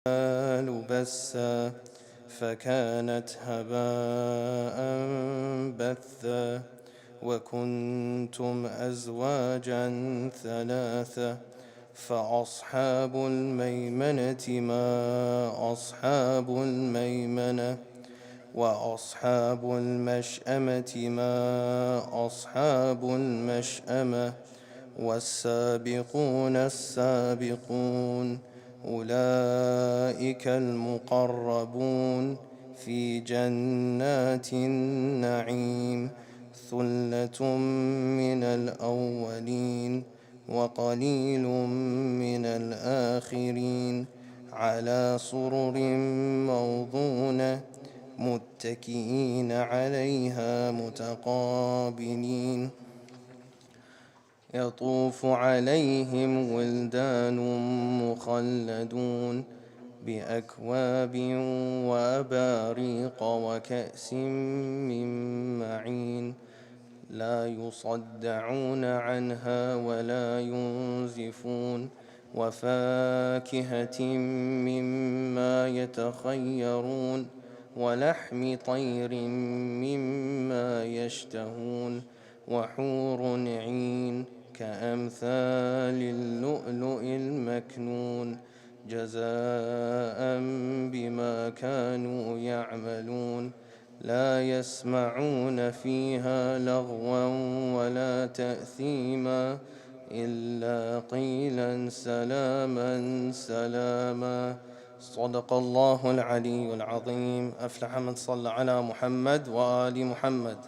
والجبال بسا فكانت هباء بثا وكنتم أزواجا ثلاثة فأصحاب الميمنة ما أصحاب الميمنة وأصحاب المشأمة ما أصحاب المشأمة والسابقون السابقون أولئك المقربون في جنات النعيم ثلة من الأولين وقليل من الآخرين على سرر موضونة متكئين عليها متقابلين يطوف عليهم ولدان مخلدون بأكواب وأباريق وكأس من معين لا يصدعون عنها ولا ينزفون وفاكهة مما يتخيرون ولحم طير مما يشتهون وحور عين كأمثال اللؤلؤ المكنون جزاء بما كانوا يعملون لا يسمعون فيها لغوا ولا تأثيما إلا قيلا سلاما سلاما. صدق الله العلي العظيم. أفلح من صلى على محمد وآل محمد.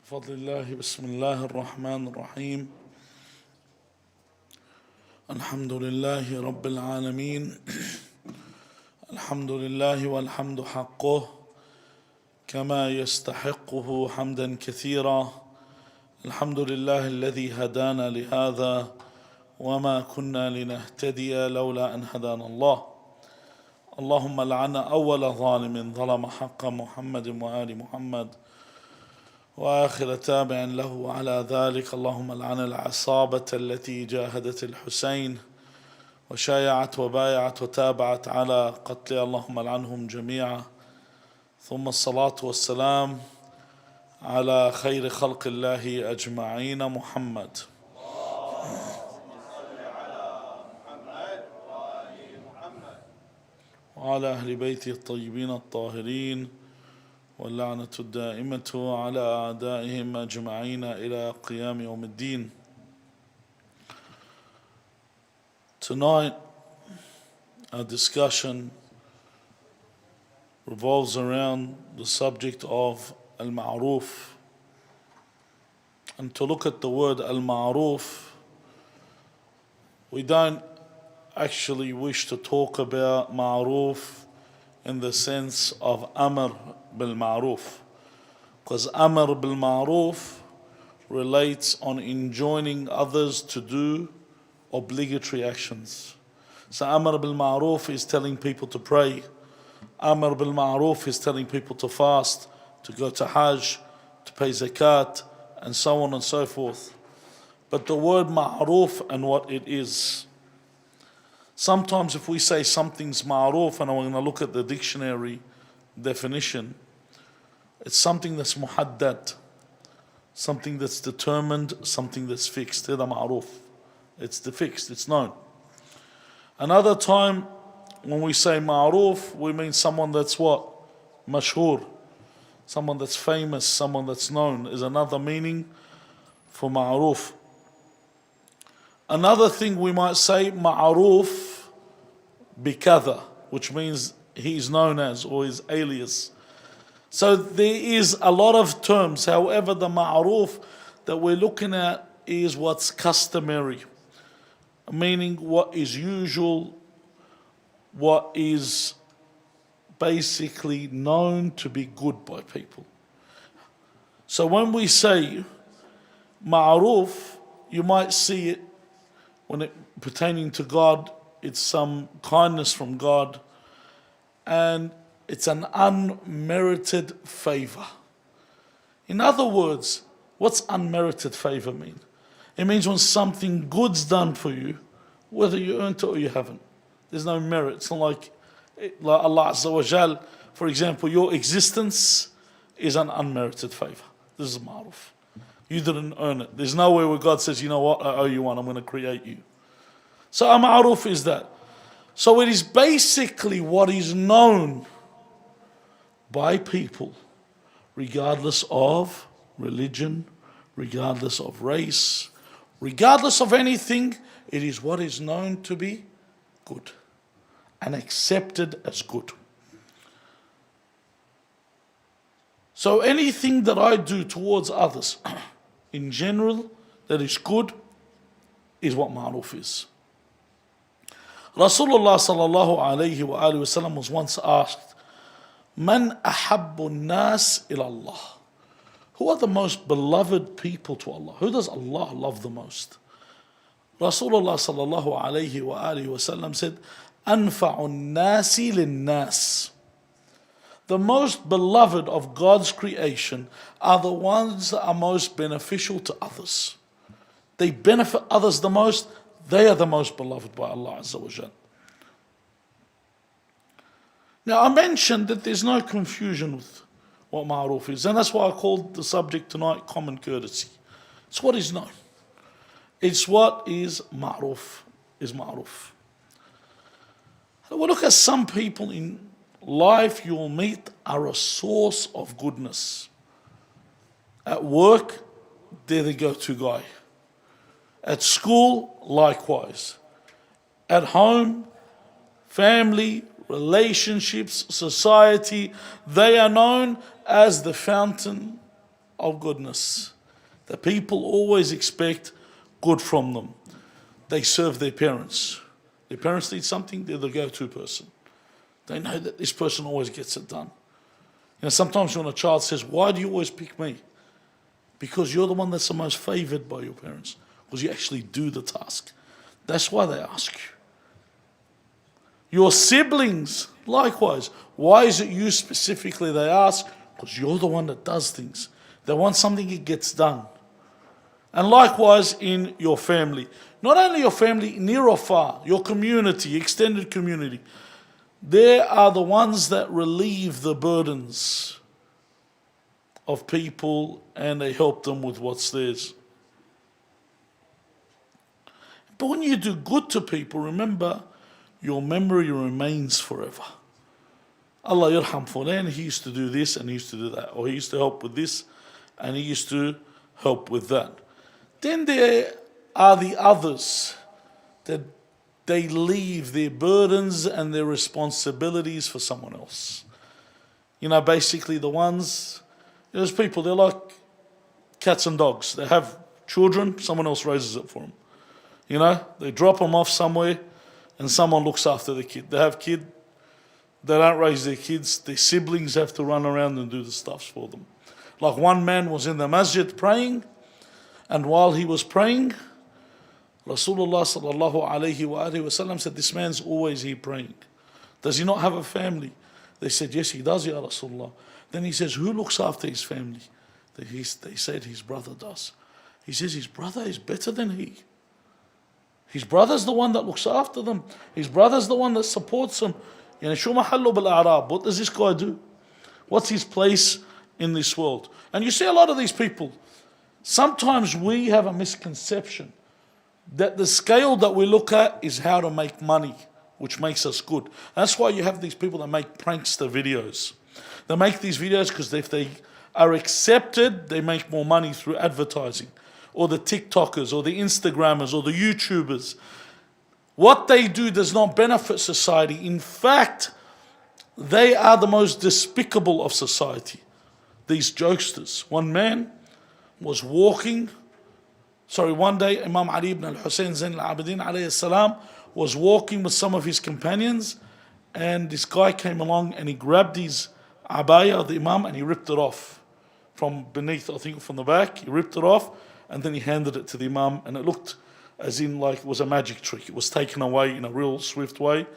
بفضل الله. بسم الله الرحمن الرحيم. الحمد لله رب العالمين. الحمد لله والحمد حقه كما يستحقه حمدا كثيرا. الحمد لله الذي هدانا لهذا وما كنا لنهتدي لولا أن هدانا الله. اللهم لعن أول ظالم ظلم حق محمد وآل محمد وآخر تابع له على ذلك. اللهم لعن العصابة التي جاهدت الحسين وشايعت وبايعت وتابعت على قتله، اللهم لعنهم جميعا. ثم الصلاة والسلام على خير خلق الله أجمعين محمد وعلى أهل بيته الطيبين الطاهرين واللعنة الدائمة على أعدائهم أجمعين إلى قيام يوم الدين. Tonight our discussion revolves around the subject of al-ma'ruf. And to look at the word al-ma'ruf, we don't actually wish to talk about ma'ruf in the sense of amr bil ma'ruf, because amr bil ma'ruf relates on enjoining others to do obligatory actions. So amr bil ma'ruf is telling people to pray. Amr bil ma'ruf is telling people to fast, to go to hajj, to pay zakat, and so on and so forth. But the word ma'ruf and what it is. Sometimes if we say something's ma'ruf, and I'm going to look at the dictionary definition, it's something that's muhaddad, something that's determined, something that's fixed. هذا ma'ruf. It's the fixed, it's known. Another time when we say ma'ruf, we mean someone that's what? Mashhur. Someone that's famous, someone that's known is another meaning for ma'ruf. Another thing we might say, ma'ruf bikadha, which means he's known as, or his alias. So there is a lot of terms. However, the ma'ruf that we're looking at is what's customary, meaning what is usual, what is basically known to be good by people. So when we say ma'ruf, you might see it when it pertaining to God, it's some kindness from God, and it's an unmerited favor. In other words, what's unmerited favor mean? It means when something good's done for you, whether you earned it or you haven't. There's no merit. It's not like Allah Azza wa Jal, for example, your existence is an unmerited favor. This is ma'ruf. You didn't earn it. There's nowhere where God says, you know what, I owe you one, I'm going to create you. So a ma'ruf is that. So it is basically what is known by people, regardless of religion, regardless of race, regardless of anything. It is what is known to be good and accepted as good. So anything that I do towards others, in general, that is good, is what ma'ruf is. Rasulullah sallallahu alayhi wa alihi wasallam was once asked, Man ahabbu nas ila Allah? Who are the most beloved people to Allah? Who does Allah love the most? Rasulullah sallallahu alayhi wa alihi wasallam said, Anfa'u nasi lin-nas. The most beloved of God's creation are the ones that are most beneficial to others. They benefit others the most. They are the most beloved by Allah Azza wa Jal. Now I mentioned that there's no confusion with what ma'ruf is, and that's why I called the subject tonight common courtesy. It's what is known. It's what is ma'ruf. Well, look at some people in life you'll meet are a source of goodness. At work, they're the go-to guy. At school, likewise. At home, family, relationships, society, they are known as the fountain of goodness. The people always expect good from them. They serve their parents. Their parents need something, they're the go-to person. They know that this person always gets it done. You know, sometimes when a child says, why do you always pick me? Because you're the one that's the most favored by your parents. Because you actually do the task. That's why they ask you. Your siblings, likewise. Why is it you specifically they ask? Because you're the one that does things. They want something, it gets done. And likewise in your family. Not only your family, near or far, your community, extended community. They are the ones that relieve the burdens of people and they help them with what's theirs. But when you do good to people, remember, your memory remains forever. Allah yarham fulan, he used to do this and he used to do that. Or he used to help with this and he used to help with that. Then there are the others that they leave their burdens and their responsibilities for someone else. You know, basically the ones, there's people, they're like cats and dogs. They have children, someone else raises it for them. You know, they drop them off somewhere and someone looks after the kid. They have kid, they don't raise their kids. Their siblings have to run around and do the stuffs for them. Like one man was in the masjid praying, and while he was praying, Rasulullah sallallahu alayhi wa sallam said, this man's always here praying. Does he not have a family? They said, yes, he does, Ya Rasulullah. Then he says, who looks after his family? They said his brother does. He says, his brother is better than he. His brother's the one that looks after them. His brother's the one that supports them. What does this guy do? What's his place in this world? And you see a lot of these people, sometimes we have a misconception that the scale that we look at is how to make money, which makes us good. That's why you have these people that make prankster videos. They make these videos because if they are accepted, they make more money through advertising. Or the TikTokers, or the Instagrammers, or the YouTubers. What they do does not benefit society. In fact, they are the most despicable of society. These jokesters. One man was walking. One day Imam Ali ibn al-Hussein Zain al-Abidin alayhi salam was walking with some of his companions, and this guy came along and he grabbed his abaya of the Imam and he ripped it off from beneath, I think from the back. He ripped it off and then he handed it to the Imam, and it looked as in like it was a magic trick. It was taken away in a real swift way,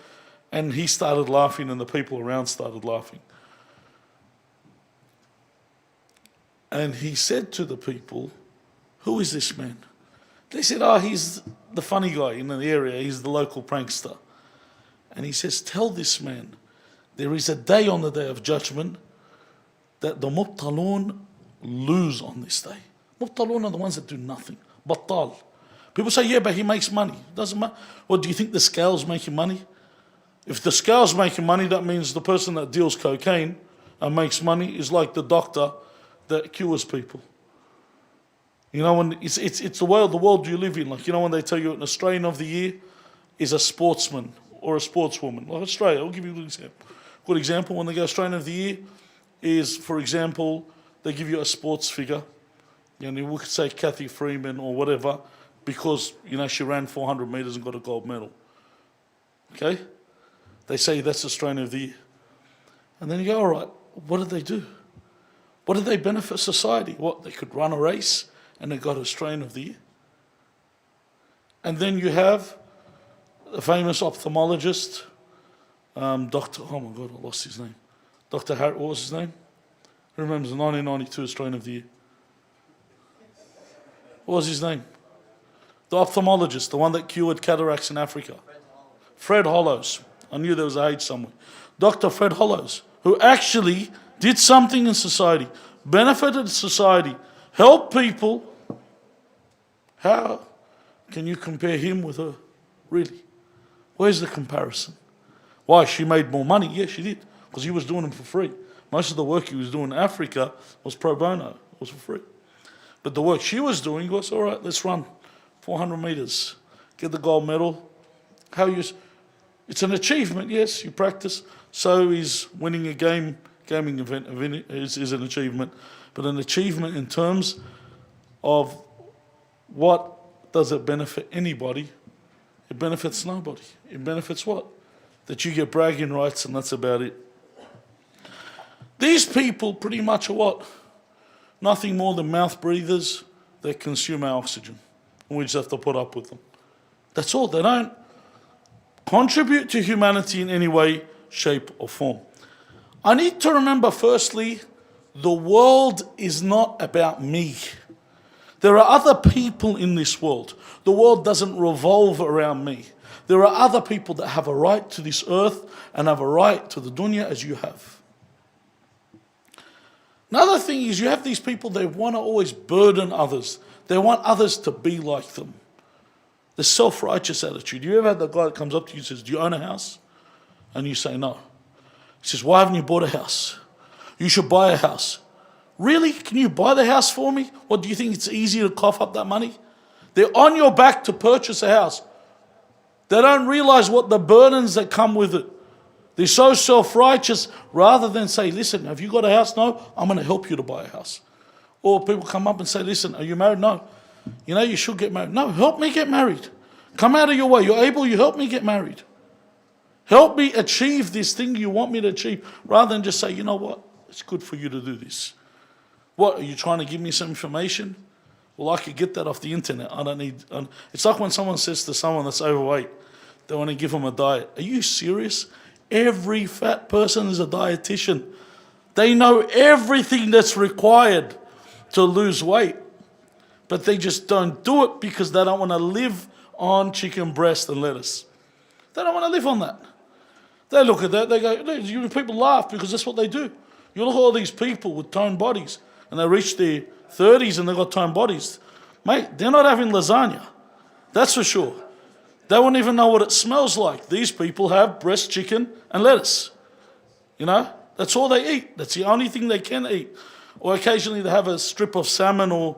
and he started laughing and the people around started laughing. And he said to the people, "Who is this man?" They said, "Oh, he's the funny guy in the area. He's the local prankster." And he says, "Tell this man, there is a day on the day of judgment that the mubtaloon lose on this day." Mubtaloon are the ones that do nothing. Battal. People say, "Yeah, but he makes money." Doesn't matter. Well, do you think the scale's making money? If the scale's making money, that means the person that deals cocaine and makes money is like the doctor that cures people. You know, when it's the world you live in. Like, you know, when they tell you an Australian of the year is a sportsman or a sportswoman. Like Australia, I'll give you a good example. Good example, when they go Australian of the year is, for example, they give you a sports figure. You know, we could say Kathy Freeman or whatever, because, you know, she ran 400 meters and got a gold medal. Okay? They say that's Australian of the year. And then you go, all right, what did they do? What did they benefit society? What, they could run a race and they got Australian of the year? And then you have a famous ophthalmologist, Dr. Oh my God, I lost his name. Dr. Harry, what was his name? Who remembers the 1992 Australian of the year? What was his name? The ophthalmologist, the one that cured cataracts in Africa. Fred Hollows. I knew there was an H somewhere. Dr. Fred Hollows, who actually did something in society, benefited society, helped people. How can you compare him with her? Really? Where's the comparison? Why, she made more money? Yes, she did, because he was doing them for free. Most of the work he was doing in Africa was pro bono, it was for free. But the work she was doing was, all right, let's run 400 meters, get the gold medal. It's an achievement, yes, you practice. So is winning a gaming event is an achievement. But an achievement in terms of what does it benefit anybody? It benefits nobody. It benefits what? That you get bragging rights, and that's about it. These people pretty much are what? Nothing more than mouth breathers that consume our oxygen. And we just have to put up with them. That's all. They don't contribute to humanity in any way, shape or form. I need to remember, firstly, the world is not about me. There are other people in this world. The world doesn't revolve around me. There are other people that have a right to this earth and have a right to the dunya as you have. Another thing is, you have these people, they want to always burden others. They want others to be like them. The self-righteous attitude. You ever had the guy that comes up to you and says, "Do you own a house?" And you say, "No." He says, "Why haven't you bought a house? You should buy a house." Really? Can you buy the house for me? What, do you think it's easy to cough up that money? They're on your back to purchase a house. They don't realize what the burdens that come with it. They're so self-righteous, rather than say, "Listen, have you got a house?" "No, I'm going to help you to buy a house." Or people come up and say, "Listen, are you married?" "No." "You know, you should get married." "No, help me get married. Come out of your way. You're able, you help me get married. Help me achieve this thing you want me to achieve." Rather than just say, "You know what, it's good for you to do this." What, are you trying to give me some information? Well, I could get that off the internet. I don't need... It's like when someone says to someone that's overweight, they want to give them a diet. Are you serious? Every fat person is a dietitian. They know everything that's required to lose weight. But they just don't do it because they don't want to live on chicken breast and lettuce. They don't want to live on that. They look at that, they go, people laugh because that's what they do. You look at all these people with toned bodies and they reach their 30s and they've got toned bodies. Mate, they're not having lasagna. That's for sure. They won't even know what it smells like. These people have breast chicken and lettuce. You know, that's all they eat. That's the only thing they can eat. Or occasionally they have a strip of salmon or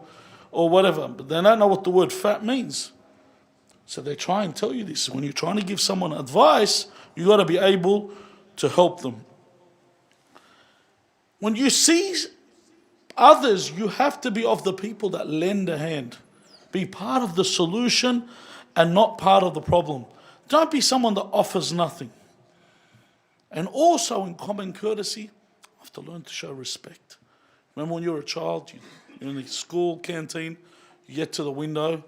whatever, but they don't know what the word fat means. So they try and tell you this. When you're trying to give someone advice, you've got to be able to help them. When you see Others, you have to be of the people that lend a hand. Be part of the solution and not part of the problem. Don't be someone that offers nothing. And also in common courtesy, you have to learn to show respect. Remember when you were a child, you're in the school canteen, you get to the window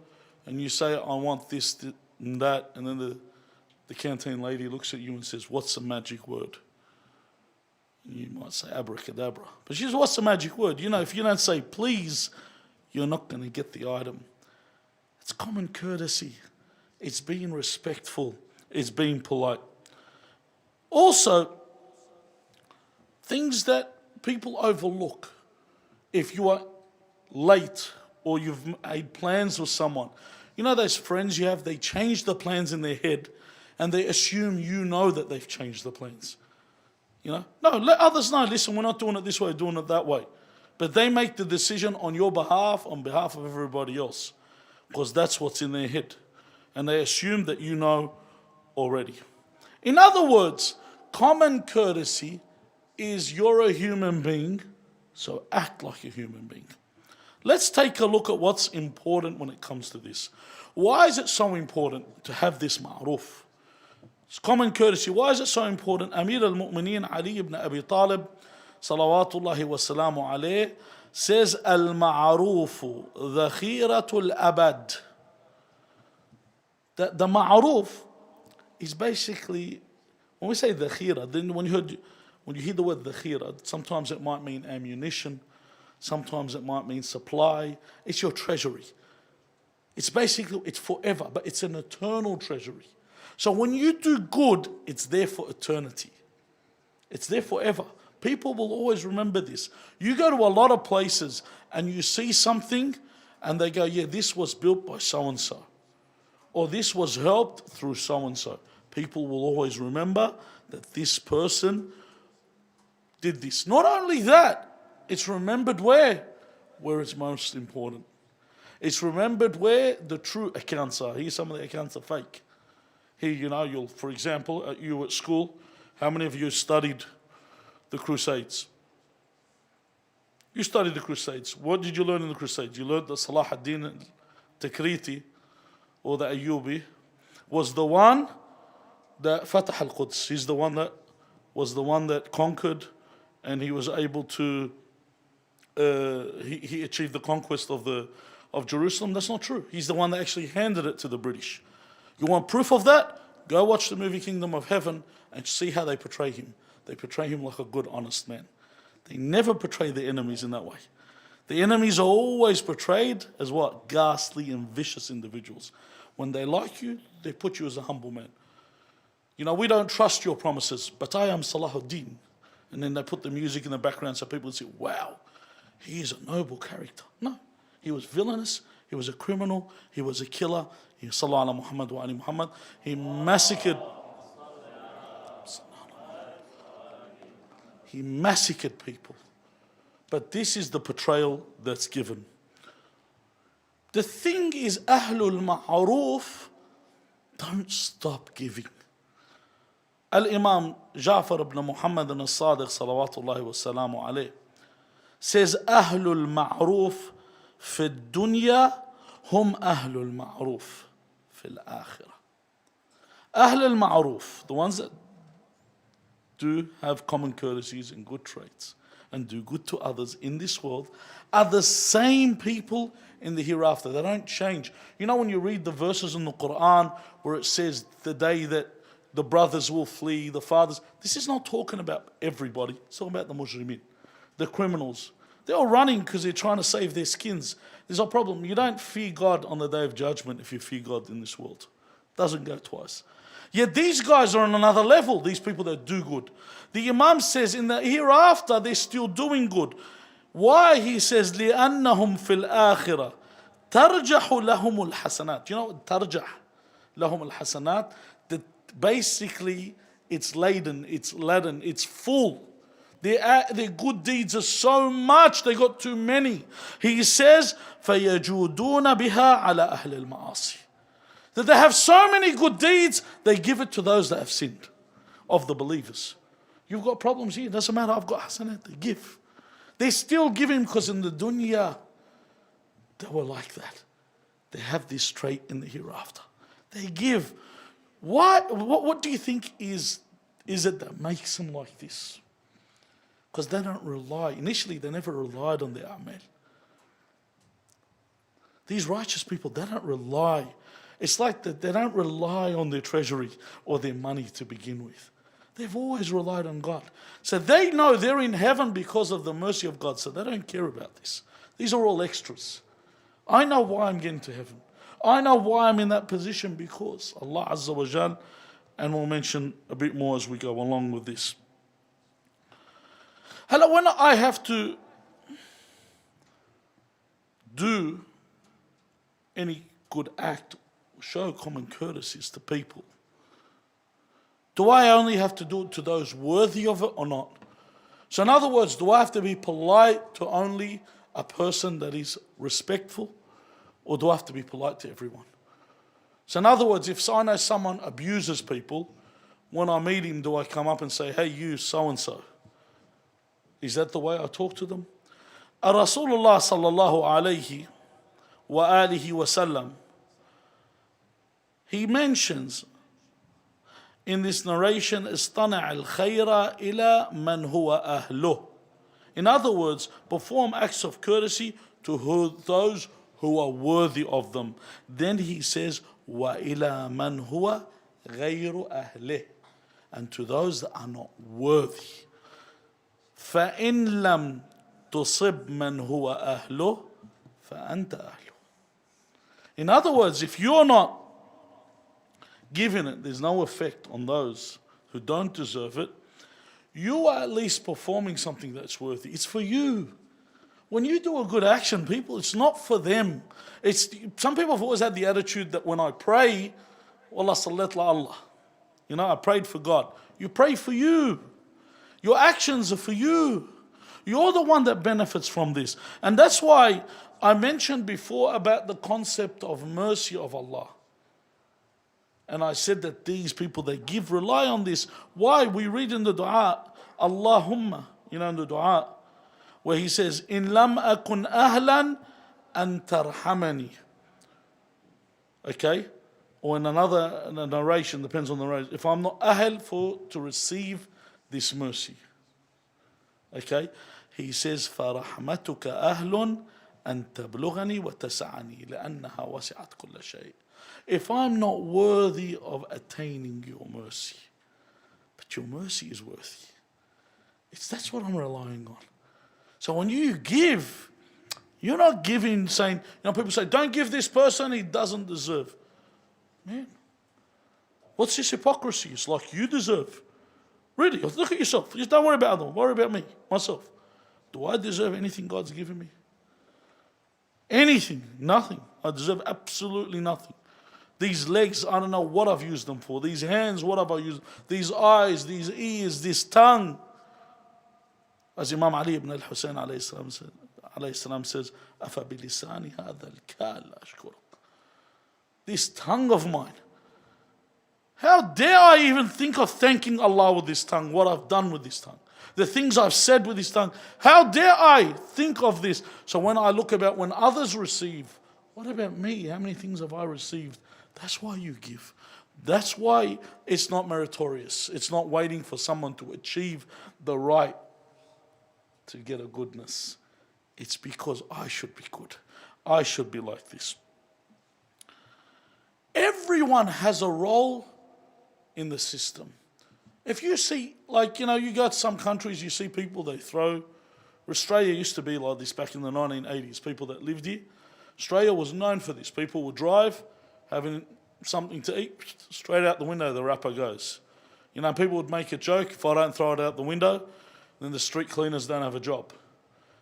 and you say, I want this and that, and then the canteen lady looks at you and says, what's the magic word? And you might say abracadabra. But she says, what's the magic word? If you don't say please, you're not going to get the item. It's common courtesy. It's being respectful. It's being polite. Also, things that people overlook. If you are late or you've made plans with someone, those friends you have, they change the plans in their head and they assume you know that they've changed the plans. No, let others know, listen, we're not doing it this way, we're doing it that way. But they make the decision on your behalf, on behalf of everybody else, because that's what's in their head. And they assume that you know already. In other words, common courtesy is you're a human being, so act like a human being. Let's take a look at what's important when it comes to this. Why is it so important to have this ma'ruf? It's common courtesy. Why is it so important? Amir al-Mu'mineen Ali ibn Abi Talib, salawatullahi wa salamu alayh, says, al-ma'rufu dhakhiratul abad. The ma'ruf is basically, when we say dhakhira, then when you hear the word dhakhira, sometimes it might mean ammunition, sometimes it might mean supply. It's your treasury. It's forever, but it's an eternal treasury. So when you do good, it's there for eternity. It's there forever. People will always remember this. You go to a lot of places and you see something and they go, yeah, this was built by so-and-so. Or this was helped through so-and-so. People will always remember that this person did this. Not only that, it's remembered where it's most important. It's remembered where the true accounts are. Here, some of the accounts are fake. Here, you'll, for example, you at school, how many of you studied the Crusades? You studied the Crusades. What did you learn in the Crusades? You learned that Salah ad-Din al-Takriti, or the Ayyubi, was the one that Fatah al-Quds. He's the one that conquered, and he was able to, he achieved the conquest of Jerusalem. That's not true. He's the one that actually handed it to the British. You want proof of that? Go watch the movie Kingdom of Heaven and see how they portray him. They portray him like a good, honest man. They never portray the enemies in that way. The enemies are always portrayed as what? Ghastly and vicious individuals. When they like you, they put you as a humble man. We don't trust your promises, but I am Salahuddin. And then they put the music in the background so people say, wow, he is a noble character. No, he was villainous, he was a criminal, he was a killer. He Sallallahu ala Muhammad wa ali Muhammad. He massacred people. But this is the portrayal that's given. The thing is, Ahlul Ma'ruf don't stop giving. Al-Imam Ja'far ibn Muhammad al-Sadiq salawatullahi wa salamu alayh says, Ahlul Ma'ruf fi dunya hum Ahlul Ma'ruf fi al-akhirah. Ahlul Ma'ruf, the ones that do have common courtesies and good traits and do good to others in this world, are the same people in the hereafter. They don't change. When you read the verses in the Quran where it says the day that the brothers will flee, the fathers, this is not talking about everybody. It's talking about the mujrimeen, the criminals. They're all running because they're trying to save their skins. There's a problem. You don't fear God on the day of judgment if you fear God in this world. It doesn't go twice. Yet these guys are on another level, these people that do good. The Imam says in the hereafter they're still doing good. Why? He says, لِأَنَّهُمْ فِي الْآخِرَةِ تَرْجَحُ لَهُمُ الْحَسَنَاتِ. You know what تَرْجَحُ لَهُمُ الْحَسَنَاتِ? That basically it's laden, it's full. Their good deeds are so much, they got too many. He says, فَيَجُودُونَ بِهَا عَلَى أَهْلِ الْمَعَاصِي. That they have so many good deeds, they give it to those that have sinned, of the believers. You've got problems here, doesn't matter, I've got hasanat, they give. They're still giving because in the dunya, they were like that. They have this trait in the hereafter. They give. Why? What do you think is it that makes them like this? Because they don't rely. Initially, they never relied on their amal. These righteous people, they don't rely. It's like that they don't rely on their treasury or their money to begin with. They've always relied on God. So they know they're in heaven because of the mercy of God. So they don't care about this. These are all extras. I know why I'm getting to heaven. I know why I'm in that position because Allah Azza wa Jal, and we'll mention a bit more as we go along with this. Hello, when I have to do any good act, show common courtesies to people, do I only have to do it to those worthy of it or not? So in other words, do I have to be polite to only a person that is respectful, or do I have to be polite to everyone? So in other words, if I know someone abuses people, when I meet him, do I come up and say, hey, you so-and-so? Is that the way I talk to them? Rasulullah sallallahu alayhi wa alihi wa sallam, he mentions in this narration, استنع الخير إلى من هو أهله. In other words, perform acts of courtesy to those who are worthy of them. Then he says, وَإِلَى مَنْ هُوَ غَيْرُ أَهْلِهِ, and to those that are not worthy. فَإِنْ لَمْ تُصِبْ مَنْ هُوَ أَهْلُهِ فَأَنْتَ أَهْلُهُ. In other words, if you're not giving it, there's no effect on those who don't deserve it, you are at least performing something that's worthy. It's for you. When you do a good action, people, it's not for them. Some people have always had the attitude that when I pray, wallah sallat la Allah. I prayed for God. You pray for you. Your actions are for you. You're the one that benefits from this. And that's why I mentioned before about the concept of mercy of Allah. And I said that these people, they rely on this. Why? We read in the dua, Allahumma, in the dua, where he says, In lam akun ahlan an tarhamani. Okay? Or in another narration, depends on the narration, if I'm not ahl to receive this mercy. Okay? He says, فَرَحْمَتُكَ أَهْلٌ أَن تَبْلُغَنِي وَتَسَعَنِي لَأَنَّهَا وَسِعَتْ كُلَّ شَيْءٍ. If I'm not worthy of attaining your mercy, but your mercy is worthy, that's what I'm relying on. So when you give, you're not giving saying, people say, don't give this person, he doesn't deserve. Man, what's this hypocrisy? It's like you deserve. Really, look at yourself. Just don't worry about them. Worry about me, myself. Do I deserve anything God's given me? Anything? Nothing. I deserve absolutely nothing. These legs, I don't know what I've used them for. These hands, what have I used? These eyes, these ears, this tongue. As Imam Ali ibn al-Husayn alayhi salam says, أَفَا بِلِسَانِ هَذَا الْكَالَ أَشْكُرُكَ. This tongue of mine. How dare I even think of thanking Allah with this tongue, what I've done with this tongue, the things I've said with this tongue. How dare I think of this? So when I look about when others receive, what about me? How many things have I received? That's why you give. That's why it's not meritorious. It's not waiting for someone to achieve the right to get a goodness. It's because I should be good. I should be like this. Everyone has a role in the system. If you see, you go to some countries, you see people, they throw. Australia used to be like this back in the 1980s, people that lived here. Australia was known for this. People would drive, having something to eat, straight out the window the wrapper goes. People would make a joke, if I don't throw it out the window, then the street cleaners don't have a job.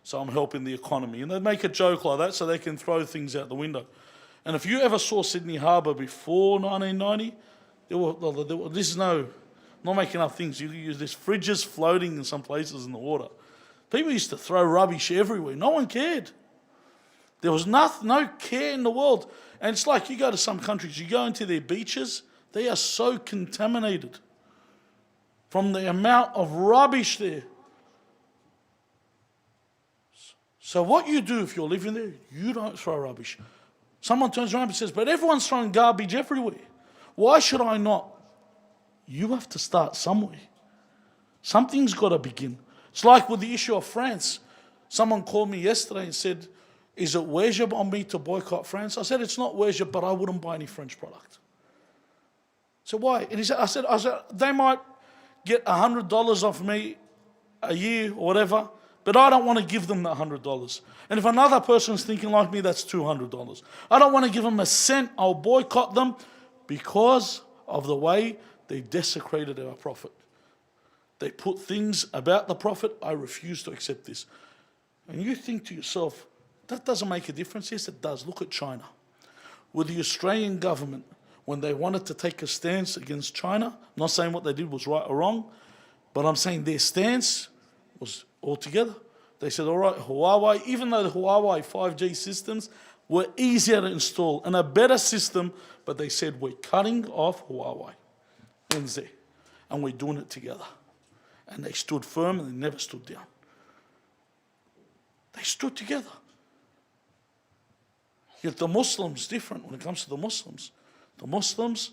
So I'm helping the economy. And they'd make a joke like that so they can throw things out the window. And if you ever saw Sydney Harbour before 1990, not making up things. You use these fridges floating in some places in the water. People used to throw rubbish everywhere. No one cared. There was no care in the world. And it's like you go to some countries, you go into their beaches, they are so contaminated from the amount of rubbish there. So what you do if you're living there, you don't throw rubbish. Someone turns around and says, but everyone's throwing garbage everywhere. Why should I not? You have to start somewhere. Something's got to begin. It's like with the issue of France. Someone called me yesterday and said, is it wajib on me to boycott France? I said, it's not wajib, but I wouldn't buy any French product. So why? And he said, I said, they might get $100 off me a year or whatever, but I don't want to give them that $100. And if another person's thinking like me, that's $200. I don't want to give them a cent. I'll boycott them because of the way they desecrated our Prophet. They put things about the Prophet. I refuse to accept this. And you think to yourself, that doesn't make a difference. Yes, it does. Look at China. With the Australian government, when they wanted to take a stance against China, I'm not saying what they did was right or wrong, but I'm saying their stance was altogether. They said, all right, Huawei, even though the Huawei 5G systems were easier to install and a better system, but they said, we're cutting off Huawei. NZ. And we're doing it together. And they stood firm and they never stood down. They stood together. Yet the Muslims, different when it comes to the Muslims. The Muslims,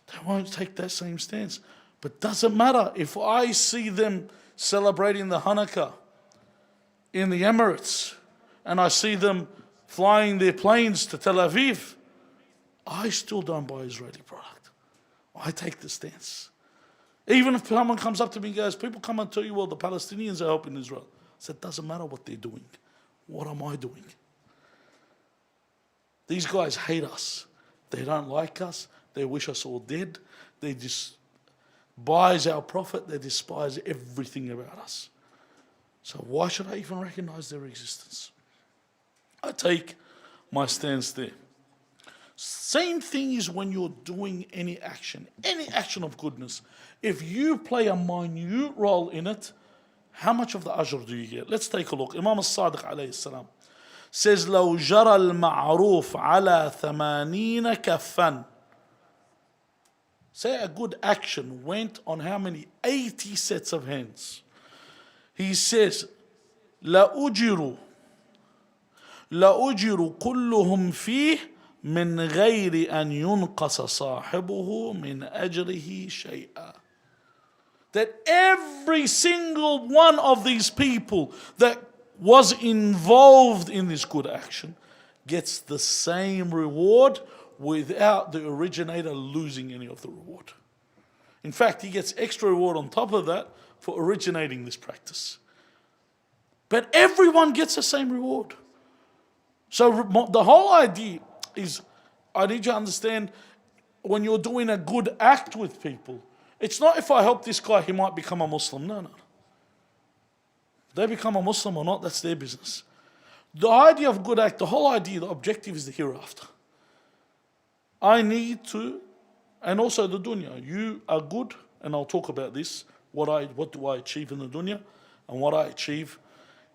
they won't take that same stance. But doesn't matter if I see them celebrating the Hanukkah in the Emirates and I see them flying their planes to Tel Aviv, I still don't buy Israeli product. I take the stance. Even if someone comes up to me and goes, people come and tell you, well, the Palestinians are helping Israel. I said, it doesn't matter what they're doing. What am I doing? These guys hate us. They don't like us. They wish us all dead. They despise our Prophet. They despise everything about us. So why should I even recognize their existence? I take my stance there. Same thing is when you're doing any action of goodness. If you play a minute role in it, how much of the ajr do you get? Let's take a look. Imam al-Sadiq alayhi salam says, لو جرى المعروف على 80 كفا. Say a good action went on how many? 80 sets of hands. He says, لأجروا كلهم فيه من غير أن ينقص صاحبه من أجره شيئا. That every single one of these people that was involved in this good action gets the same reward without the originator losing any of the reward. In fact, he gets extra reward on top of that for originating this practice. But everyone gets the same reward. So the whole idea is, I need you to understand, when you're doing a good act with people, it's not if I help this guy, he might become a Muslim. No. They become a Muslim or not, that's their business. The idea of good act, the whole idea, the objective is the hereafter. I need to, and also the dunya. You are good, and I'll talk about this, what do I achieve in the dunya, and what I achieve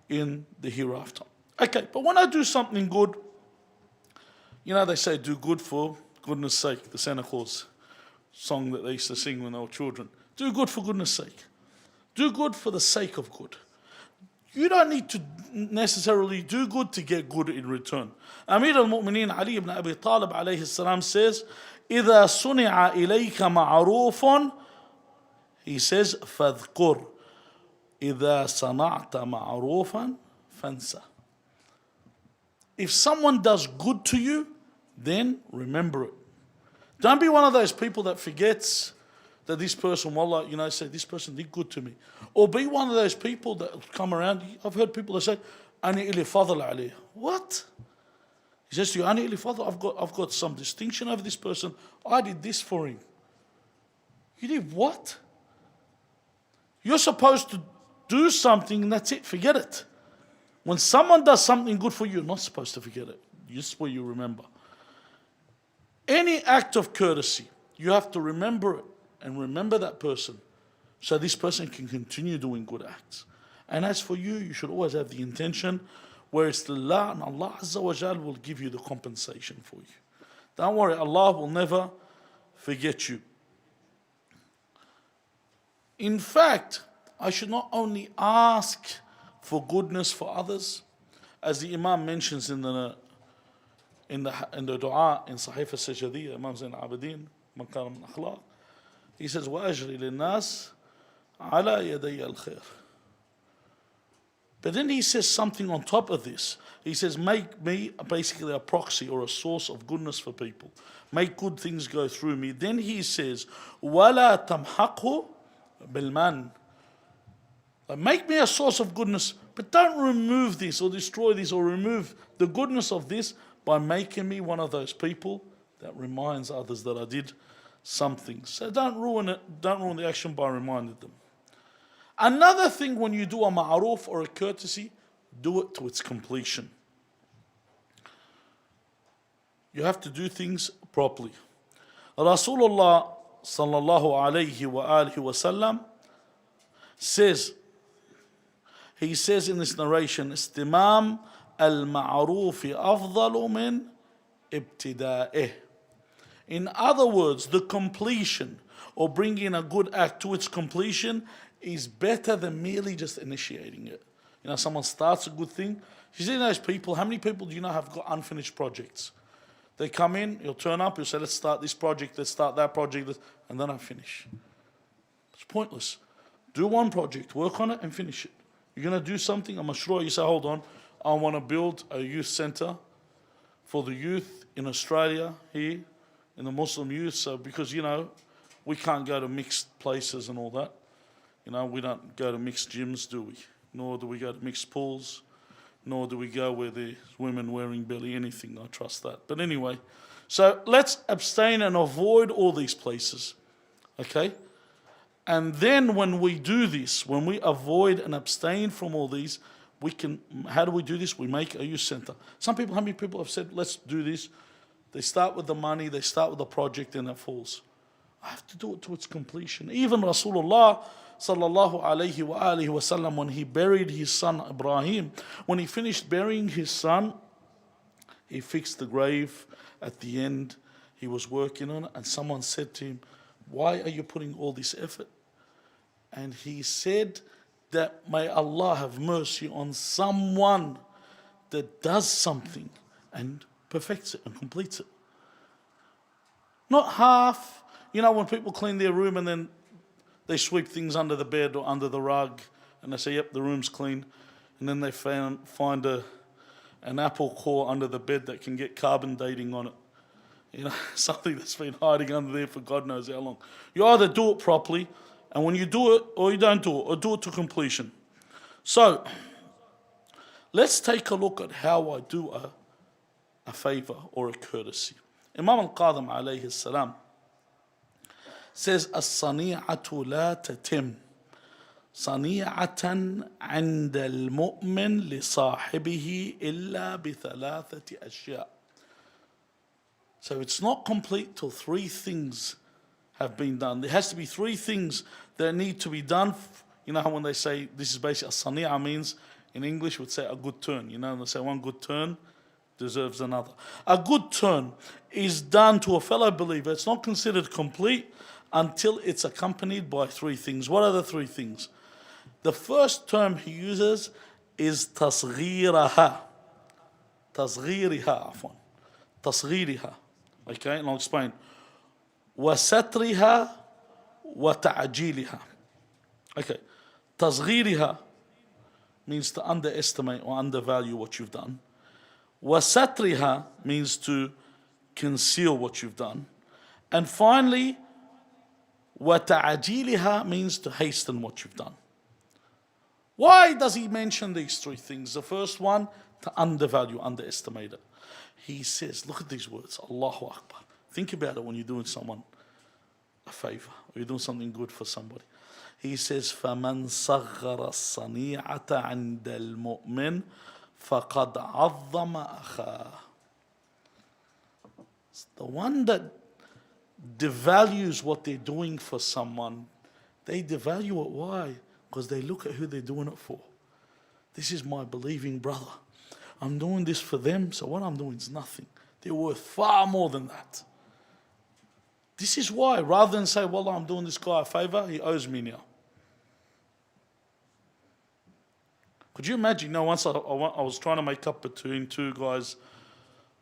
in the hereafter. Okay, but when I do something good, you know they say do good for goodness sake, the Santa Claus song that they used to sing when they were children. Do good for goodness sake. Do good for the sake of good. You don't need to necessarily do good to get good in return. Amir al-Mu'mineen Ali ibn Abi Talib alayhi salam says, إِذَا صُنِعَ إِلَيْكَ مَعْرُوفٌ, he says, فَاذْكُرْ إِذَا صَنَعْتَ مَعْرُوفًا فَانْسَى. If someone does good to you, then remember it. Don't be one of those people that forgets that this person, wallah, say this person did good to me. Or be one of those people that come around. I've heard people that say, "Ani ili fadl alayh." What? He says to you, "Ani ili fadl." I've got some distinction over this person. I did this for him. You did what? You're supposed to do something and that's it. Forget it. When someone does something good for you, you're not supposed to forget it. Just where you remember. Any act of courtesy, you have to remember it and remember that person so this person can continue doing good acts. And as for you, you should always have the intention where it's Allah, and Allah Azza wa Jal will give you the compensation for you. Don't worry, Allah will never forget you. In fact, I should not only ask for goodness for others. As the Imam mentions in the dua in Sahih al-Sajadiyya, Imam Zain al-Abidin, Makaram al-Akhlaq, he says, وَأَجْرِ لِلنَّاسِ عَلَى يَدَيَّ الْخَيْرِ. But then he says something on top of this. He says, make me basically a proxy or a source of goodness for people. Make good things go through me. Then he says, وَلَا تَمْحَقْهُ بِالْمَنِ. Make me a source of goodness, but don't remove this or destroy this or remove the goodness of this by making me one of those people that reminds others that I did something. So don't ruin it, don't ruin the action by reminding them. Another thing, when you do a ma'ruf or a courtesy, do it to its completion. You have to do things properly. Rasulullah sallallahu alayhi wa alihi wa sallam says, he says in this narration, istimam al-ma'rufi afdalu min ibtida'ih. In other words, the completion or bringing a good act to its completion is better than merely just initiating it. You know, someone starts a good thing. You see those people, how many people do you know have got unfinished projects? They come in, you'll turn up, you'll say, let's start this project, let's start that project, and then I finish. It's pointless. Do one project, work on it and finish it. You're going to do something, a mashru', you say, hold on, I want to build a youth center for the youth in Australia here, in the Muslim youth, so because, you know, we can't go to mixed places and all that. You know, we don't go to mixed gyms, do we? Nor do we go to mixed pools, nor do we go where there's women wearing barely anything. I trust that. But anyway, so let's abstain and avoid all these places, okay? And then when we do this, when we avoid and abstain from all these, we can, how do we do this? We make a youth center. Some people, how many people have said, let's do this? They start with the money, they start with the project, and it falls. I have to do it to its completion. Even Rasulullah sallallahu alayhi wa alihi wa sallam, when he buried his son Ibrahim, when he finished burying his son, he fixed the grave at the end. He was working on it, and someone said to him, why are you putting all this effort? And he said that may Allah have mercy on someone that does something and perfects it and completes it. Not half. You know, when people clean their room and then they sweep things under the bed or under the rug and they say, yep, the room's clean. And then they find an apple core under the bed that can get carbon dating on it. You know, something that's been hiding under there for God knows how long. You either do it properly, and when you do it, or you don't do it, or do it to completion. So, let's take a look at how I do a favor or a courtesy. Imam al-Qadim alayhi salam says, as-sani'atu la tatim صنيعة عند المؤمن لصاحبه إلا بثلاثة أشياء. So it's not complete till three things have been done. There has to be three things that need to be done. You know how when they say, this is basically, a sani'a means, in English would say a good turn. You know, they say one good turn deserves another. A good turn is done to a fellow believer. It's not considered complete until it's accompanied by three things. What are the three things? The first term he uses is تصغيرها. تصغيرها عفوا. تصغيرها. Okay, and I'll explain. وسترها وتعجيلها. Okay, تصغيرها means to underestimate or undervalue what you've done. وسترها means to conceal what you've done. And finally, وتعجيلها means to hasten what you've done. Why does he mention these three things? The first one, to undervalue, underestimate it. He says, look at these words, Allahu Akbar. Think about it when you're doing someone a favor, or you're doing something good for somebody. He says, فَمَنْ صَغَّرَ الصَّنِيعَةَ عِنْدَ الْمُؤْمِنِ فَقَدْ عَظَّمَ أَخَاهُ. The one that devalues what they're doing for someone, they devalue it. Why? Because they look at who they're doing it for. This is my believing brother. I'm doing this for them, so what I'm doing is nothing. They're worth far more than that. This is why, rather than say, well, I'm doing this guy a favor, he owes me now. Could you imagine? Once I was trying to make up between two guys.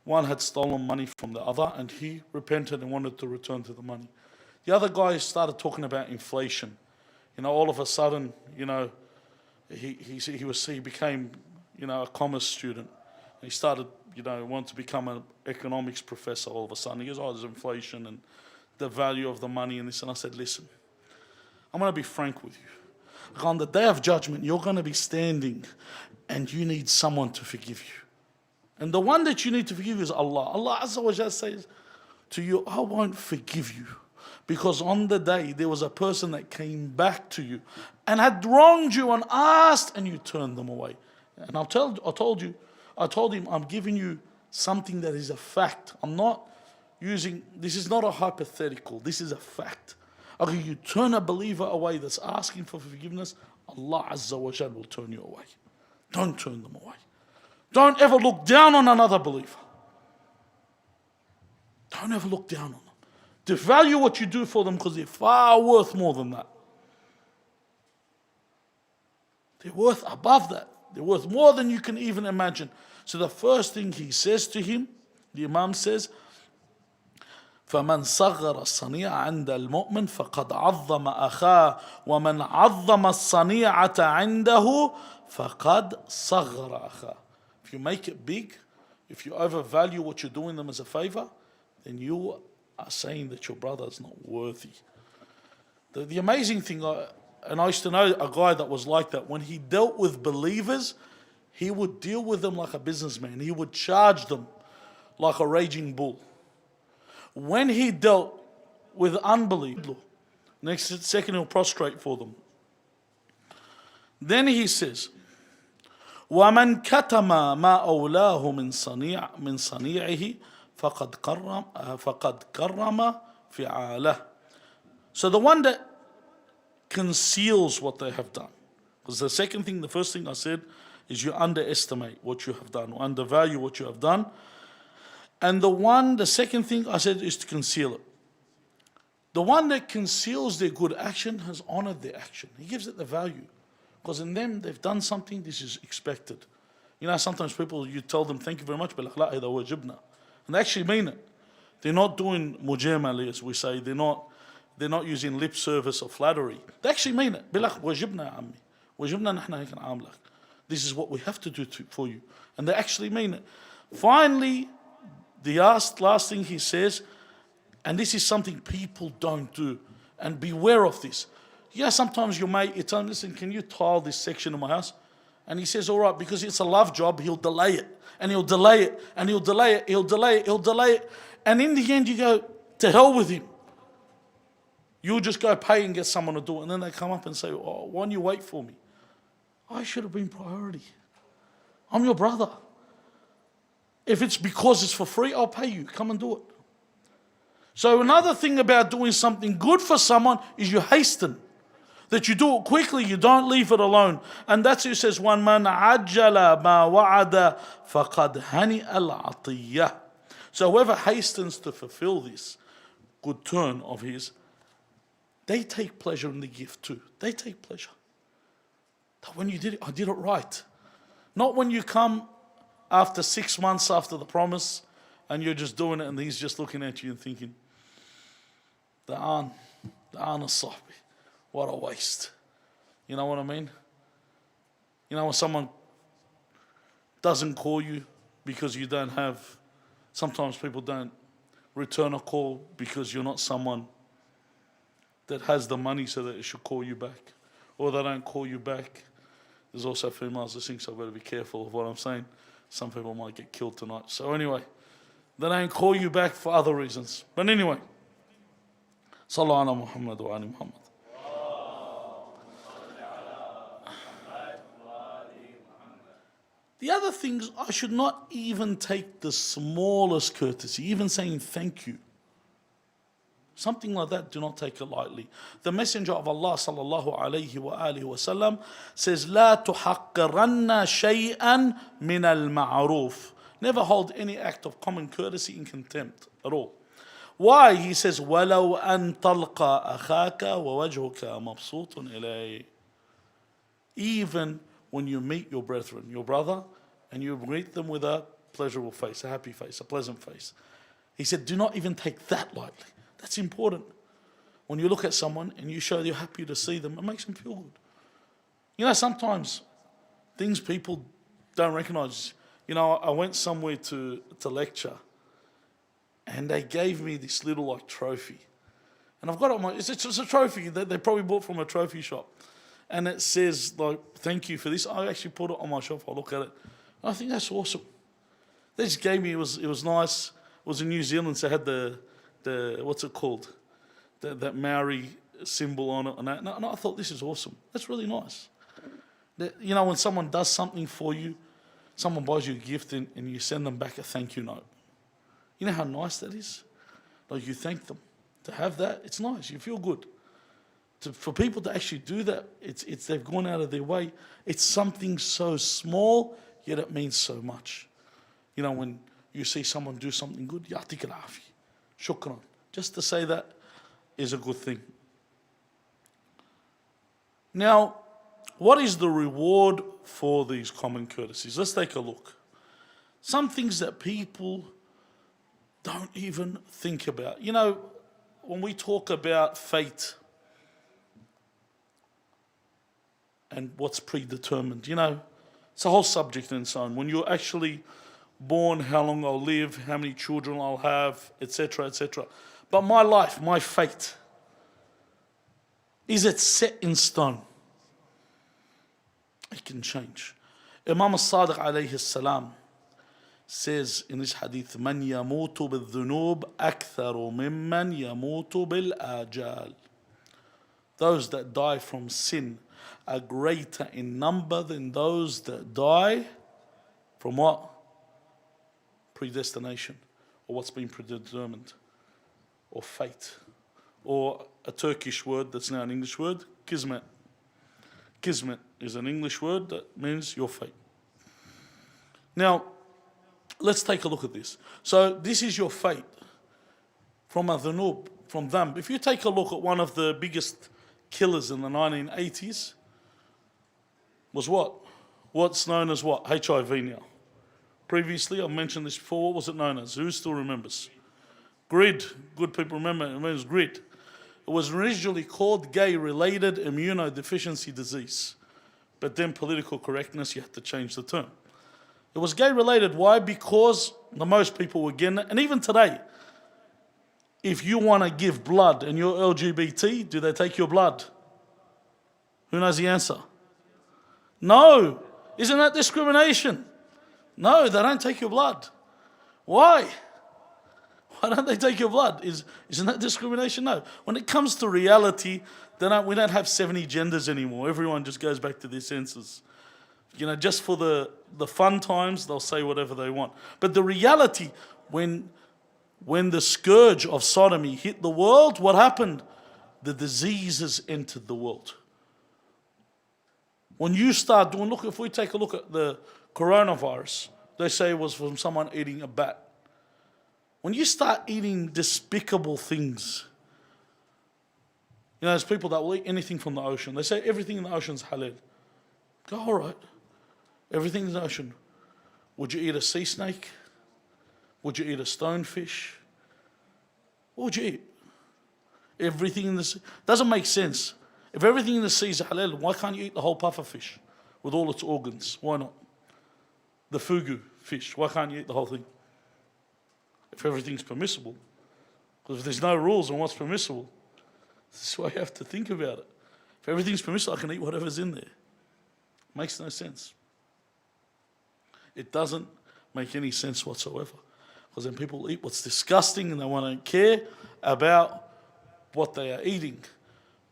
One had stolen money from the other, and he repented and wanted to return to the money. The other guy started talking about inflation. All of a sudden, he became, a commerce student. He started, wanted to become an economics professor all of a sudden. He goes, there's inflation and the value of the money and this. And I said, listen, I'm going to be frank with you. On the day of judgment, you're going to be standing and you need someone to forgive you. And the one that you need to forgive is Allah. Allah Azza wa Jalla says to you, I won't forgive you. Because on the day, there was a person that came back to you and had wronged you and asked, and you turned them away. And I told him, I'm giving you something that is a fact. I'm not using, this is not a hypothetical, this is a fact. Okay, you turn a believer away that's asking for forgiveness, Allah Azza wa Jalla will turn you away. Don't turn them away. Don't ever look down on another believer. Don't ever look down on them. To value what you do for them, because they're far worth more than that. They're worth above that. They're worth more than you can even imagine. So the first thing he says to him, the Imam says, فمن صغر الصنيع عند المؤمن فقد عظم أخاه ومن عظم الصنيعة عنده فقد صغر أخاه. If you make it big, if you overvalue what you're doing them as a favor, then you are saying that your brother is not worthy. The amazing thing, and I used to know a guy that was like that. When he dealt with believers, he would deal with them like a businessman. He would charge them like a raging bull. When he dealt with unbelievers, next second he'll prostrate for them. Then he says, وَمَنْ كَتَمَ مَا أَوْلَاهُ مِنْ صَنِيعِهِ فَقَدْ كَرَّمَ فِعَالَهُ. So the one that conceals what they have done. Because the first thing I said is you underestimate what you have done, or undervalue what you have done. And the second thing I said is to conceal it. The one that conceals their good action has honored their action. He gives it the value. Because in them, they've done something, this is expected. Sometimes people, you tell them, thank you very much, but لا إذا وجبنا. And they actually mean it. They're not doing mujamali, as we say. They're not using lip service or flattery. They actually mean it. بالله وجبنا يا عمي. وجبنا نحن هيك نعاملك. This is what we have to do for you. And they actually mean it. Finally, the last thing he says, and this is something people don't do, and beware of this. Sometimes your mate, you tell him, listen, can you tile this section of my house? And he says, all right, because it's a love job, he'll delay it. And he'll delay it, and he'll delay it, he'll delay it, he'll delay it. And in the end, you go, to hell with him. You'll just go pay and get someone to do it. And then they come up and say, why don't you wait for me? I should have been priority. I'm your brother. If it's because it's for free, I'll pay you. Come and do it. So another thing about doing something good for someone is you hasten. That you do it quickly, you don't leave it alone. And that's who says, وَمَنْ عَجَّلَ مَا وَعَدَ فَقَدْ هَنِئَ الْعَطِيَّةِ. So whoever hastens to fulfill this good turn of his, they take pleasure in the gift too. They take pleasure. That when you did it, I did it right. Not when you come after 6 months after the promise and you're just doing it and he's just looking at you and thinking, the an sahbi. What a waste. You know what I mean? When someone doesn't call you because you don't have, sometimes people don't return a call because you're not someone that has the money so that it should call you back. Or they don't call you back. There's also females listening, so I've got to be careful of what I'm saying. Some people might get killed tonight. So anyway, they don't call you back for other reasons. But anyway, Sallallahu ala Muhammad wa ali Muhammad. The other things, I should not even take the smallest courtesy, even saying thank you. Something like that, do not take it lightly. The Messenger of Allah sallallahu alayhi wa alihi wa sallam says, لا تحقرن شيئا من المعروف. Never hold any act of common courtesy in contempt at all. Why? He says, ولو أن تلقى أخاك ووجهك مبسوط إليه. Even when you meet your brethren, your brother, and you greet them with a pleasurable face, a happy face, a pleasant face. He said, do not even take that lightly. That's important. When you look at someone and you show you're happy to see them, it makes them feel good. You know, sometimes things people don't recognize. You know, I went somewhere to lecture, and they gave me this little like trophy. And I've got it on my, it's a trophy that they probably bought from a trophy shop. And it says like, thank you for this. I actually put it on my shelf, I look at it. I think that's awesome. They just gave me, it was nice. It was in New Zealand, so it had the what's it called? That Maori symbol on it. And I thought, this is awesome. That's really nice. You know, when someone does something for you, someone buys you a gift and you send them back a thank you note. You know how nice that is? Like, you thank them. To have that, it's nice. You feel good. For people to actually do that, it's they've gone out of their way. It's something so small, yet it means so much. You know, when you see someone do something good, يعطيك العافية, shukran. Just to say that is a good thing. Now, what is the reward for these common courtesies? Let's take a look. Some things that people don't even think about. You know, when we talk about fate and what's predetermined, you know, it's a whole subject in its own. When you're actually born, how long I'll live, how many children I'll have, etc., etc. But my life, my fate, is it set in stone? It can change. Imam al-Sadiq alayhi salam says in this hadith, من يموت بالذنوب أكثر ممن يموت بالآجال. Those that die from sin are greater in number than those that die from what? Predestination, or what's been predetermined, or fate, or a Turkish word that's now an English word, kismet. Kismet is an English word that means your fate. Now, let's take a look at this. So this is your fate from a dhunub, from dhanb. If you take a look at one of the biggest killers in the 1980s, was what? What's known as what? HIV now. Previously, I've mentioned this before. What was it known as? Who still remembers? GRID. Good people remember it. It means GRID. It was originally called gay-related immunodeficiency disease. But then political correctness, you had to change the term. It was gay-related. Why? Because the most people were getting it. And even today, if you want to give blood and you're LGBT, do they take your blood? Who knows the answer? No. Isn't that discrimination? No, they don't take your blood. Why? Why don't they take your blood? Isn't that discrimination? No. When it comes to reality, we don't have 70 genders anymore. Everyone just goes back to their senses. You know, just for the fun times, they'll say whatever they want. But the reality, when the scourge of sodomy hit the world, what happened? The diseases entered the world. When you start doing, look, if we take a look at the coronavirus, they say it was from someone eating a bat. When you start eating despicable things, you know, there's people that will eat anything from the ocean. They say everything in the ocean is halal. Go, all right. Everything in the ocean. Would you eat a sea snake? Would you eat a stonefish? What would you eat? Everything in the sea. Doesn't make sense. If everything in the sea is halal, why can't you eat the whole puffer fish with all its organs? Why not? The fugu fish, why can't you eat the whole thing? If everything's permissible. Because if there's no rules on what's permissible, this is why you have to think about it. If everything's permissible, I can eat whatever's in there. Makes no sense. It doesn't make any sense whatsoever. Because then people eat what's disgusting and they won't care about what they are eating.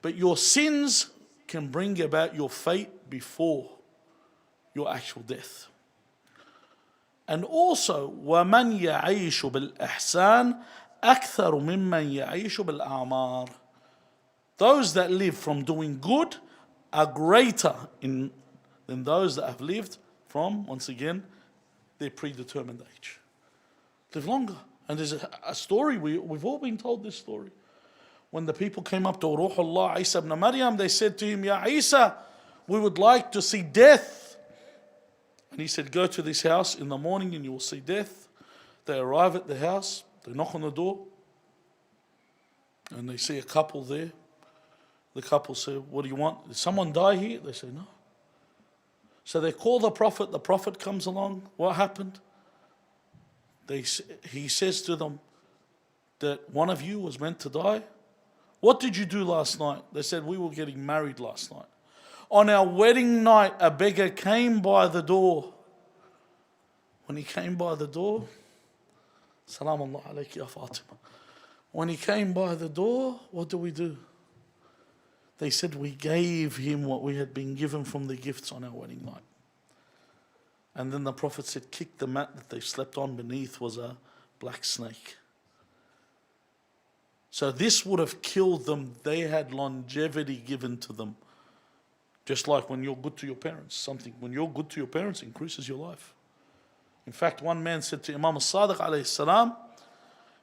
But your sins can bring about your fate before your actual death. And also, وَمَنْ يَعِيشُ بِالْإِحْسَانِ أَكْثَرُ مِمَّنْ يَعِيشُ بِالْأَعْمَارِ. Those that live from doing good are greater than those that have lived from, once again, their predetermined age. Live longer. And there's a story, we've all been told this story. When the people came up to Ruhullah Isa ibn Maryam, they said to him, Ya Isa, we would like to see death And he said, go to this house in the morning and you will see death. They arrive at the house, they knock on the door, and they see a couple there. The couple say, what do you want? Did someone die here? They say, no. So they call the Prophet comes along. What happened? He says to them that one of you was meant to die. What did you do last night? They said, we were getting married last night. On our wedding night, a beggar came by the door. When he came by the door, Salam Allah alayki ya Fatima. When he came by the door, what do? They said, we gave him what we had been given from the gifts on our wedding night. And then the Prophet said, kick the mat that they slept on beneath was a black snake. So this would have killed them. They had longevity given to them. Just like when you're good to your parents. When you're good to your parents, increases your life. In fact, one man said to Imam al-Sadiq alayhi salam,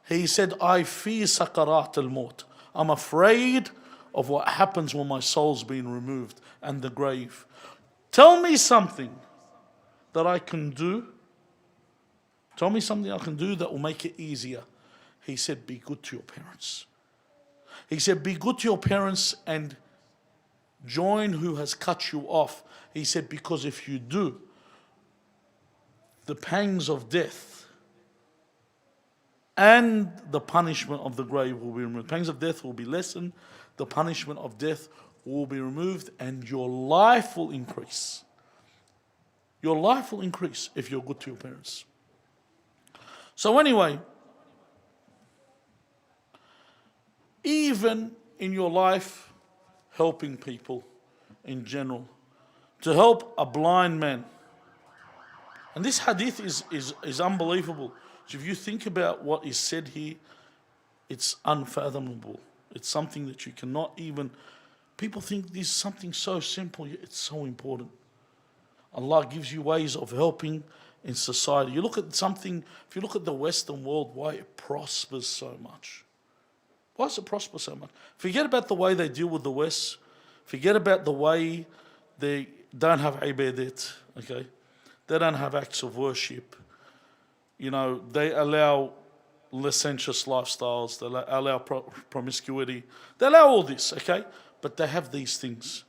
he said, I fear sakarat al-maut. I'm afraid of what happens when my soul's been removed and the grave. Tell me something that I can do. Tell me something I can do that will make it easier. He said, be good to your parents. He said, be good to your parents and join who has cut you off. He said, because if you do, the pangs of death and the punishment of the grave will be removed. Pangs of death will be lessened, the punishment of death will be removed, and your life will increase. Your life will increase if you're good to your parents. So anyway, even in your life, helping people in general, to help a blind man. And this hadith is unbelievable. So if you think about what is said here, it's unfathomable. It's something that you cannot even... People think this is something so simple, yet it's so important. Allah gives you ways of helping in society. You look at something, if you look at the Western world, why it prospers so much. Why does it prosper so much? Forget about the way they deal with the West. Forget about the way they don't have ibadat, okay? They don't have acts of worship. You know, they allow licentious lifestyles. They allow promiscuity. They allow all this, okay? But they have these things.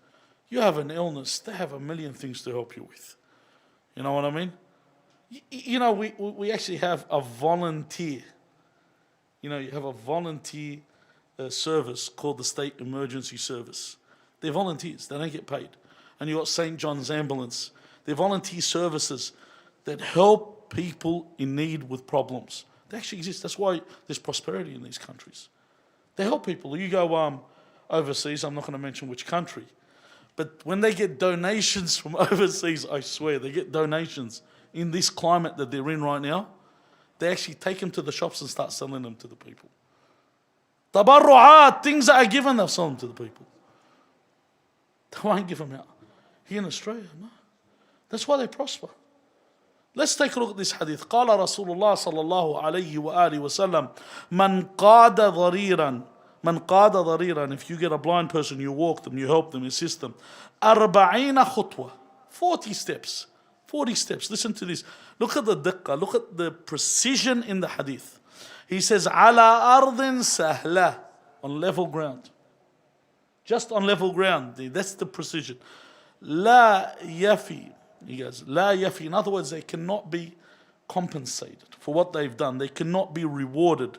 You have an illness, they have a million things to help you with. You know what I mean? You know, we actually have a volunteer. You know, you have a volunteer service called the State Emergency Service. They're volunteers, they don't get paid. And you've got St. John's Ambulance. They're volunteer services that help people in need with problems. They actually exist. That's why there's prosperity in these countries. They help people. You go overseas, I'm not going to mention which country, but when they get donations from overseas, I swear, they get donations in this climate that they're in right now, they actually take them to the shops and start selling them to the people. Tabarru'at, things that are given, they'll sell them to the people. They won't give them out. Here in Australia, no. That's why they prosper. Let's take a look at this hadith. قال رسول الله صلى الله عليه وآله وسلم من قاد ضريرا من قاد ضريرا. If you get a blind person, you walk them, you help them, assist them. 40 خطوة, 40 steps. 40 steps. Listen to this. Look at the diqqah. Look at the precision in the hadith. He says, على أرض سهلة, on level ground. Just on level ground. That's the precision. لا يفي. He goes, لا يفي. In other words, they cannot be compensated for what they've done. They cannot be rewarded.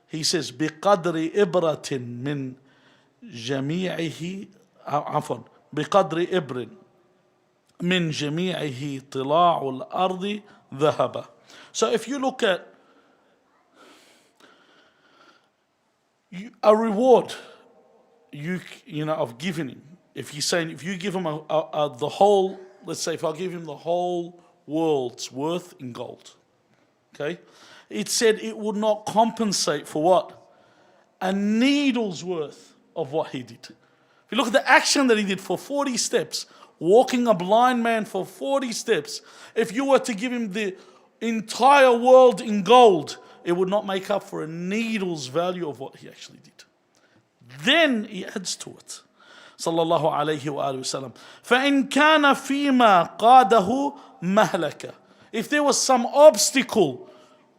He says, بقدر إبرة من جميعه عفوا بقدر إبر من جميعه طلاع الأرض ذهب. So if you look at a reward you know of giving him, if you give him the whole, let's say if I give him the whole world's worth in gold, okay, it said it would not compensate for what? A needle's worth of what he did. If you look at the action that he did for 40 steps, walking a blind man for 40 steps, if you were to give him the entire world in gold, it would not make up for a needle's value of what he actually did. Then he adds to it. صلى الله عليه وآله وسلم. فإن كان فيما قاده mahlaka. If there was some obstacle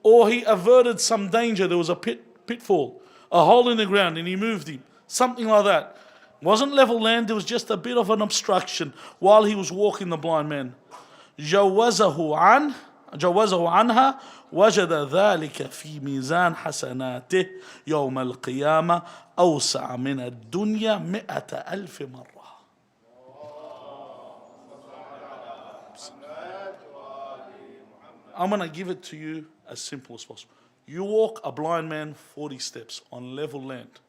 or he averted some danger, there was a pitfall, a hole in the ground, and he moved him, something like that. It wasn't level land, there was just a bit of an obstruction while he was walking, the blind man. جوزه عنها وجد ذلك في ميزان حسناته يوم القيامة أوسع من الدنيا 100,000 مرة. I'm going to give it to you as simple as possible. You walk a blind man 40 steps on level land.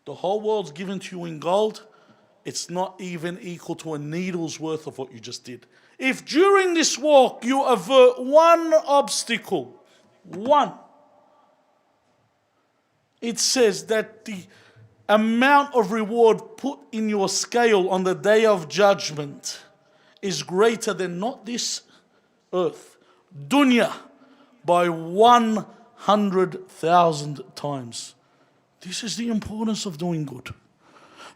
The whole world's given to you in gold. It's not even equal to a needle's worth of what you just did. If during this walk you avert one obstacle, one, it says that the amount of reward put in your scale on the day of judgment is greater than not this earth, dunya, by 100,000 times. This is the importance of doing good.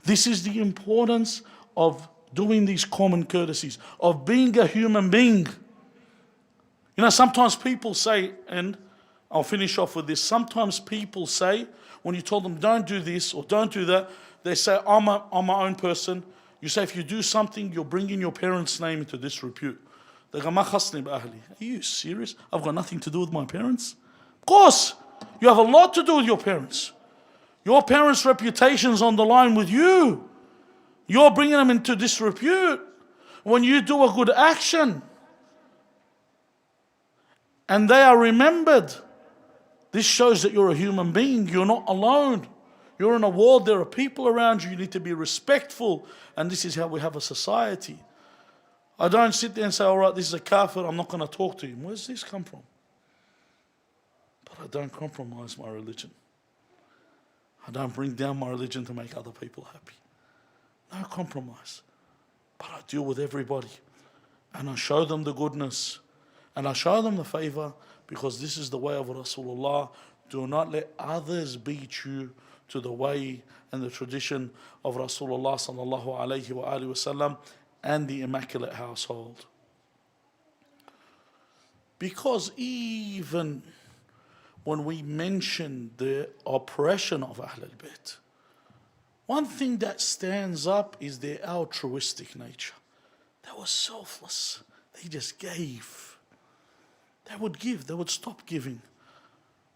This is the importance of doing these common courtesies, of being a human being. You know, sometimes people say, and I'll finish off with this, sometimes people say, when you tell them don't do this or don't do that, they say, I'm my own person. You say, if you do something, you're bringing your parents' name into disrepute. They go, are you serious? I've got nothing to do with my parents? Of course, you have a lot to do with your parents. Your parents' reputation's on the line with you. You're bringing them into disrepute when you do a good action. And they are remembered. This shows that you're a human being. You're not alone. You're in a world. There are people around you. You need to be respectful. And this is how we have a society. I don't sit there and say, all right, this is a kafir, I'm not going to talk to him. Where's this come from? But I don't compromise my religion. I don't bring down my religion to make other people happy. No compromise. But I deal with everybody. And I show them the goodness. And I show them the favor, because this is the way of Rasulullah. Do not let others beat you to the way and the tradition of Rasulullah sallallahu alayhi wa alihi wasallam and the Immaculate Household. Because even when we mention the oppression of Ahlul Bayt, one thing that stands up is their altruistic nature. They were selfless. They just gave. They would give. They would stop giving.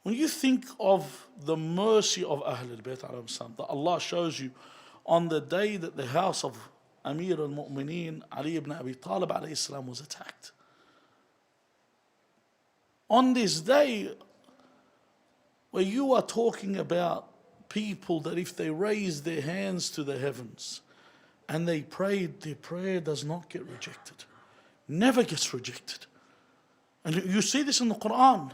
When you think of the mercy of Ahlul Bayt, that Allah shows you on the day that the house of Amir al-Mu'mineen Ali ibn Abi Talib alayhi salam was attacked. On this day, where you are talking about people that if they raise their hands to the heavens and they prayed, their prayer does not get rejected. Never gets rejected. And you see this in the Quran.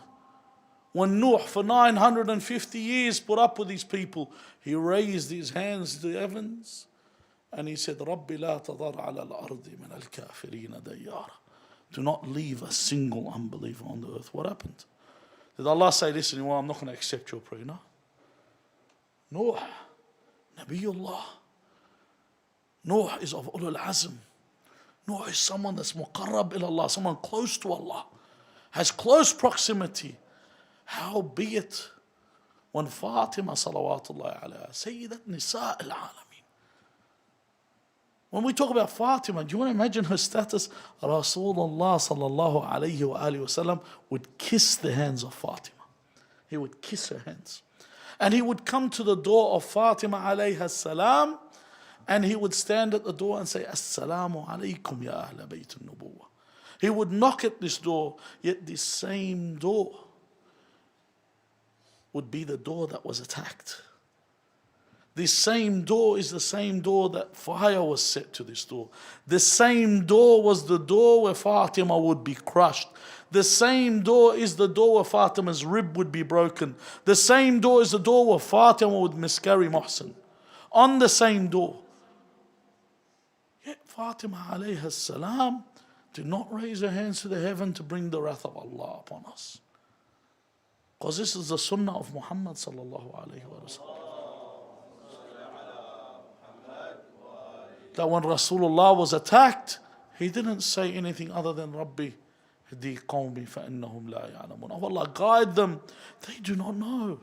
When Nuh for 950 years put up with these people, he raised his hands to the heavens and he said, رَبِّ لَا تَضَرْ عَلَى الْأَرْضِ مِنَ الْكَافِرِينَ دَيَّارًا. Do not leave a single unbeliever on the earth. What happened? Did Allah say, listen, well, I'm not going to accept your prayer? No. Nuh, Nabiullah. Nuh is of ulul azm. Nuh is someone that's muqarrab ila Allah, someone close to Allah, has close proximity. Howbeit, when Fatima salawatullahi alayha, Sayyidat Nisa al-Alamin, when we talk about Fatima, do you want to imagine her status? Rasulullah sallallahu alayhi wa alihi wasallam would kiss the hands of Fatima. He would kiss her hands. And he would come to the door of Fatima alayha salam, and he would stand at the door and say, Assalamu alaykum ya ahla bayt al-nubuwah. He would knock at this door, yet this same door would be the door that was attacked. This same door is the same door that fire was set to this door. The same door was the door where Fatima would be crushed. The same door is the door where Fatima's rib would be broken. The same door is the door where Fatima would miscarry Muhsin. On the same door. Yet Fatima alayha salam did not raise her hands to the heaven to bring the wrath of Allah upon us. Because this is the sunnah of Muhammad sallallahu alayhi wa sallam. That when Rasulullah was attacked, He didn't say anything other than Rabbi hdi qawmi fa innahum la ya'lamun. Oh Allah, guide them, they do not know.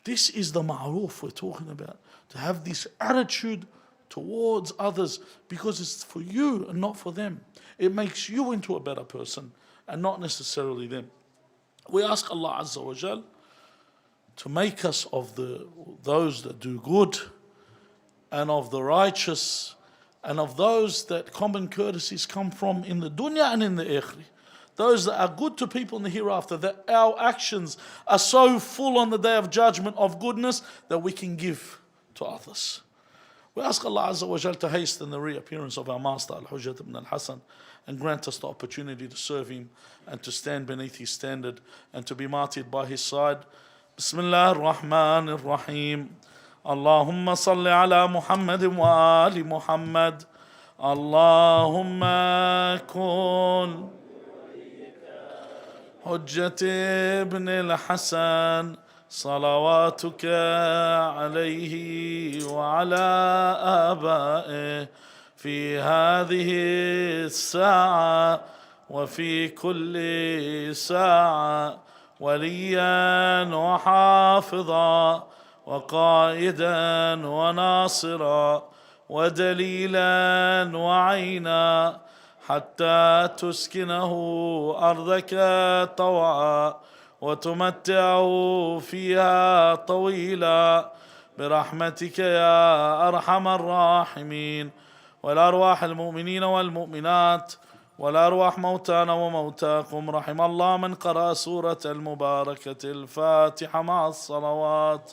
This is the ma'ruf we're talking about. To have this attitude towards others, because it's for you and not for them. It makes you into a better person and not necessarily them. We ask Allah Azza wa Jal to make us of those that do good, and of the righteous, and of those that common courtesies come from in the dunya and in the akhirah. Those that are good to people in the hereafter, that our actions are so full on the day of judgment of goodness that we can give to others. We ask Allah Azza wa Jal to hasten the reappearance of our master Al-Hujjat ibn al-Hasan, and grant us the opportunity to serve him and to stand beneath his standard and to be martyred by his side. Bismillah ar-Rahman ar-Rahim. Allahumma salli ala Muhammad wa ali Muhammad. Allahumma kun Hujjat ibn al-Hasan صلواتك عليه وعلى آبائه في هذه الساعة وفي كل ساعة وليا وحافظا وقائدا وناصرا ودليلا وعينا حتى تسكنه أرضك طوعا وتمتعه فيها طويلا برحمتك يا أرحم الراحمين. والأرواح المؤمنين والمؤمنات والأرواح موتانا وموتاكم، رحم الله من قرأ سورة المباركة الفاتحة مع الصلوات.